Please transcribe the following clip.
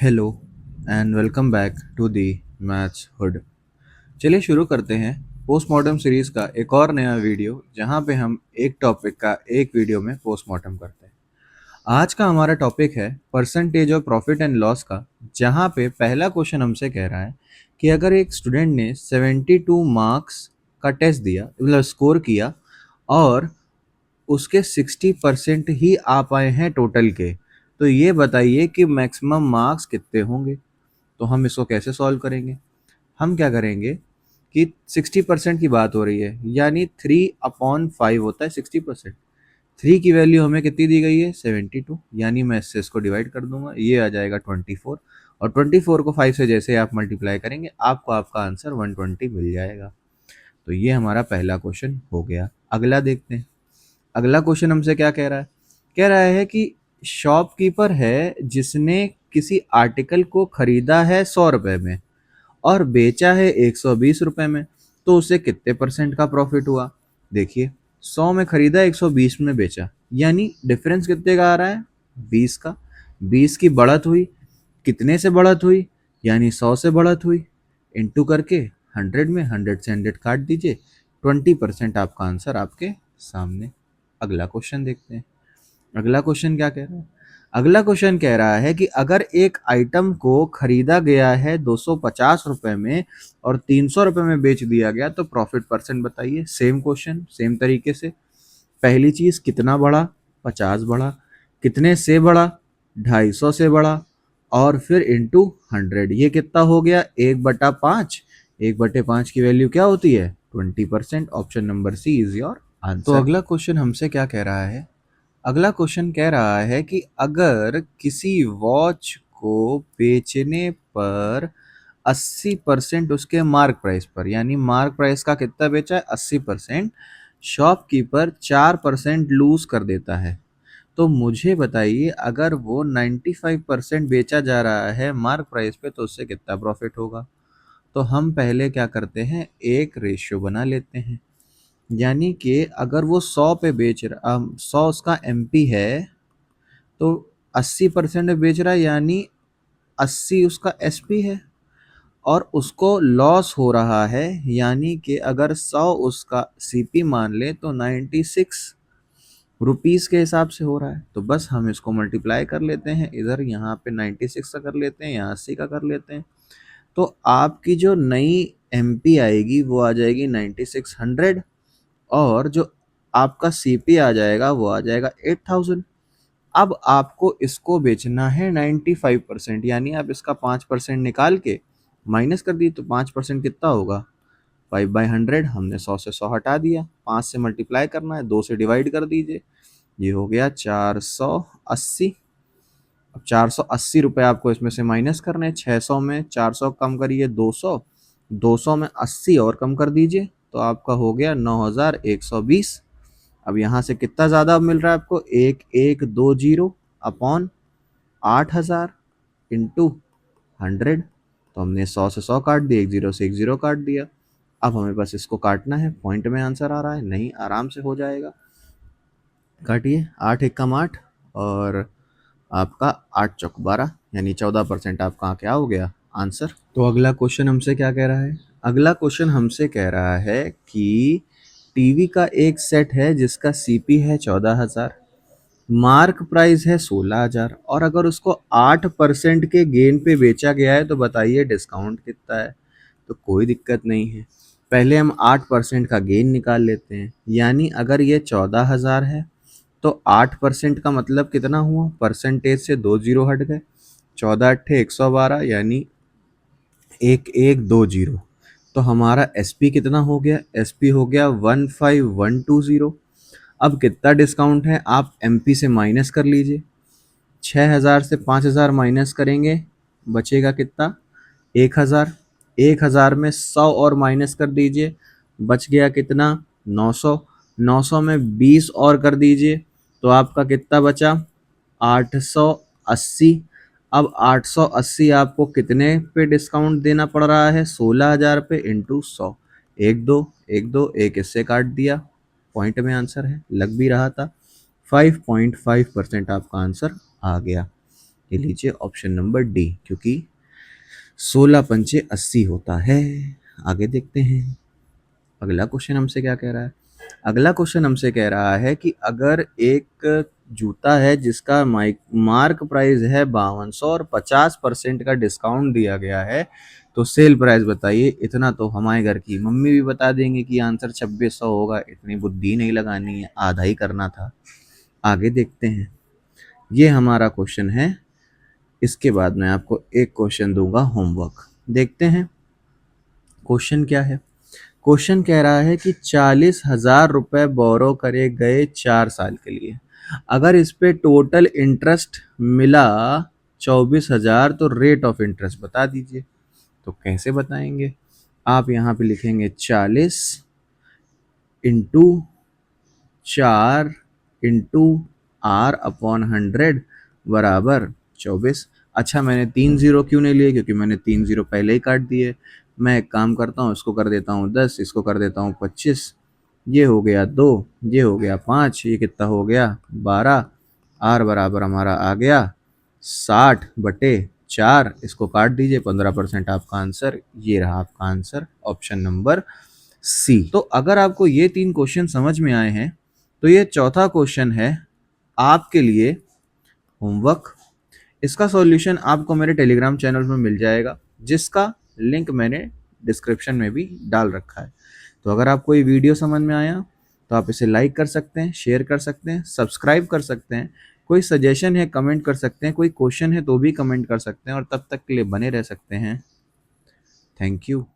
Hello and welcome back to the maths hood. चलिए शुरू करते हैं पोस्टमार्टम सीरीज़ का एक और नया वीडियो, जहां पे हम एक टॉपिक का एक वीडियो में पोस्टमार्टम करते हैं। आज का हमारा टॉपिक है percentage of profit and loss का, जहां पे पहला क्वेश्चन हमसे कह रहा है कि अगर एक स्टूडेंट ने 72 मार्क्स का टेस्ट दिया, मतलब स्कोर किया, और उसके 60% ही आ पाए हैं टोटल के, तो ये बताइए कि मैक्सिमम मार्क्स कितने होंगे। तो हम इसको कैसे सॉल्व करेंगे? हम क्या करेंगे कि 60% की बात हो रही है, यानी 3/5 होता है 60%। 3 की वैल्यू हमें कितनी दी गई है? 72, यानी मैं इससे इसको डिवाइड कर दूंगा, ये आ जाएगा 24। और 24 को 5 से जैसे आप मल्टीप्लाई करेंगे, आपको आपका आंसर 120 मिल जाएगा। तो ये हमारा पहला क्वेश्चन हो गया। अगला देखते हैं। अगला क्वेश्चन हमसे क्या कह रहा है? कह रहा है कि शॉपकीपर है जिसने किसी आर्टिकल को खरीदा है 100 रुपए में और बेचा है 120 रुपए में, तो उसे कितने परसेंट का प्रॉफिट हुआ? देखिए, 100 में खरीदा, 120 में बेचा, यानी डिफरेंस कितने का आ रहा है? 20 का। 20 की बढ़त हुई, कितने से बढ़त हुई? यानी 100 से बढ़त हुई। इंटू करके 100 में 100 से 100 काट दीजिए, 20% आपका आंसर आपके सामने। अगला क्वेश्चन देखते हैं। अगला क्वेश्चन क्या कह रहा है? अगला क्वेश्चन कह रहा है कि अगर एक आइटम को खरीदा गया है 250 रुपए में और 300 रुपए में बेच दिया गया, तो प्रॉफिट परसेंट बताइए। सेम क्वेश्चन, सेम तरीके से। पहली चीज, कितना बढ़ा? 50 बढ़ा। कितने से बढ़ा? 250 से बढ़ा। और फिर इंटू 100, ये कितना हो गया? 1/5। 1/5 की वैल्यू क्या होती है? 20%। Option number C is your answer. तो अगला क्वेश्चन हमसे क्या कह रहा है? अगला क्वेश्चन कह रहा है कि अगर किसी वॉच को बेचने पर 80% उसके मार्क प्राइस पर, यानी मार्क प्राइस का कितना बेचा है? 80%। शॉपकीपर 4% लूज कर देता है, तो मुझे बताइए अगर वो 95% बेचा जा रहा है मार्क प्राइस पे, तो उससे कितना प्रॉफिट होगा? तो हम पहले क्या करते हैं, एक रेशियो बना लेते हैं। यानी कि अगर वो 100 पे बेच रहा, 100 उसका एमपी है, तो 80% में बेच रहा है, यानी 80 उसका एसपी है। और उसको लॉस हो रहा है, यानी कि अगर 100 उसका सीपी मान ले, तो 96 रुपीस के हिसाब से हो रहा है। तो बस हम इसको मल्टीप्लाई कर लेते हैं, इधर यहाँ पे 96 का कर लेते हैं, यहाँ 80 का कर लेते हैं। तो आपकी जो नई एमपी आएगी वो आ जाएगी 9600, और जो आपका सीपी आ जाएगा वो आ जाएगा 8000। अब आपको इसको बेचना है 95%, यानी आप इसका 5% निकाल के माइनस कर दिए, तो 5% कितना होगा? 5/100। हमने 100 से 100 हटा दिया, 5 से मल्टीप्लाई करना है, 2 से डिवाइड कर दीजिए, ये हो गया 480। अब 480 रुपये आपको इसमें से माइनस करने हैं। 600 में 400 कम करिए, 200। 200 में 80 और कम कर दीजिए, तो आपका हो गया 9120। अब यहाँ से कितना ज़्यादा मिल रहा है आपको? 1120 अपॉन 8000 इंटू 100। तो हमने 100 से 100 काट दिया, 1 जीरो से 1 जीरो काट दिया। अब हमें बस इसको काटना है। पॉइंट में आंसर आ रहा है? नहीं, आराम से हो जाएगा। काटिए, 8 एकम 8, और आपका 8 चौक 12, यानी 14% आपका क्या हो गया? आंसर। तो अगला क्वेश्चन हमसे क्या कह रहा है? अगला क्वेश्चन हमसे कह रहा है कि टीवी का एक सेट है जिसका सीपी है 14,000, मार्क प्राइस है 16,000, और अगर उसको 8% के गेन पे बेचा गया है, तो बताइए डिस्काउंट कितना है? तो कोई दिक्कत नहीं है, पहले हम 8% का गेन निकाल लेते हैं। यानी अगर ये 14,000 है, तो 8% का मतलब कितना हुआ? परसेंटेज से 2 जीरो हट गए, 14 अट्ठे 112, यानी 1120। तो हमारा एसपी कितना हो गया? एसपी हो गया 15120। अब कितना डिस्काउंट है आप एमपी से माइनस कर लीजिए। 6000 से 5000 माइनस करेंगे, बचेगा कितना? 1000। 1000 में 100 और माइनस कर दीजिए, बच गया कितना? 900। 900 में 20 और कर दीजिए, तो आपका कितना बचा? 880। अब 880 आपको कितने पे डिस्काउंट देना पड़ रहा है? 16,000 पे इंटू 100। एक दो, एक दो, एक इससे काट दिया, पॉइंट में आंसर है, लग भी रहा था। 5.5% आपका आंसर आ गया। ये लीजिए ऑप्शन नंबर डी, क्योंकि 16 पंचे 80 होता है। आगे देखते हैं अगला क्वेश्चन हमसे क्या कह रहा है। अगला क्वेश्चन हमसे कह रहा है कि अगर एक जूता है जिसका मार्क प्राइस है 5200 और 50% का डिस्काउंट दिया गया है, तो सेल प्राइस बताइए। इतना तो हमारे घर की मम्मी भी बता देंगे कि आंसर 2600 होगा, इतनी बुद्धि नहीं लगानी है, आधा ही करना था। आगे देखते हैं, ये हमारा क्वेश्चन है। इसके बाद मैं आपको एक क्वेश्चन दूंगा होमवर्क। देखते हैं क्वेश्चन क्या है। क्वेश्चन कह रहा है कि 40,000 रुपए बोरो करे गए 4 साल के लिए, अगर इस पे टोटल इंटरेस्ट मिला 24,000, तो रेट ऑफ इंटरेस्ट बता दीजिए। तो कैसे बताएंगे, आप यहाँ पे लिखेंगे 40 इंटू 4 इंटू आर अपॉन 100 बराबर 24। अच्छा, मैंने 3 जीरो क्यों नहीं लिए, क्योंकि मैंने 3 जीरो पहले ही काट दिए। मैं एक काम करता हूँ, इसको कर देता हूँ 10, इसको कर देता हूँ 25, ये हो गया 2, ये हो गया 5, ये कितना हो गया 12। आर बराबर हमारा आ गया 60/4। इसको काट दीजिए, 15% आपका आंसर। ये रहा आपका आंसर, ऑप्शन नंबर सी। तो अगर आपको ये 3 क्वेश्चन समझ में आए हैं, तो ये चौथा क्वेश्चन है आपके लिए होमवर्क। इसका सॉल्यूशन आपको मेरे टेलीग्राम चैनल में मिल जाएगा, जिसका लिंक मैंने डिस्क्रिप्शन में भी डाल रखा है। तो अगर आपको ये वीडियो समझ में आया, तो आप इसे लाइक कर सकते हैं, शेयर कर सकते हैं, सब्सक्राइब कर सकते हैं। कोई सजेशन है कमेंट कर सकते हैं, कोई क्वेश्चन है तो भी कमेंट कर सकते हैं, और तब तक के लिए बने रह सकते हैं। Thank you.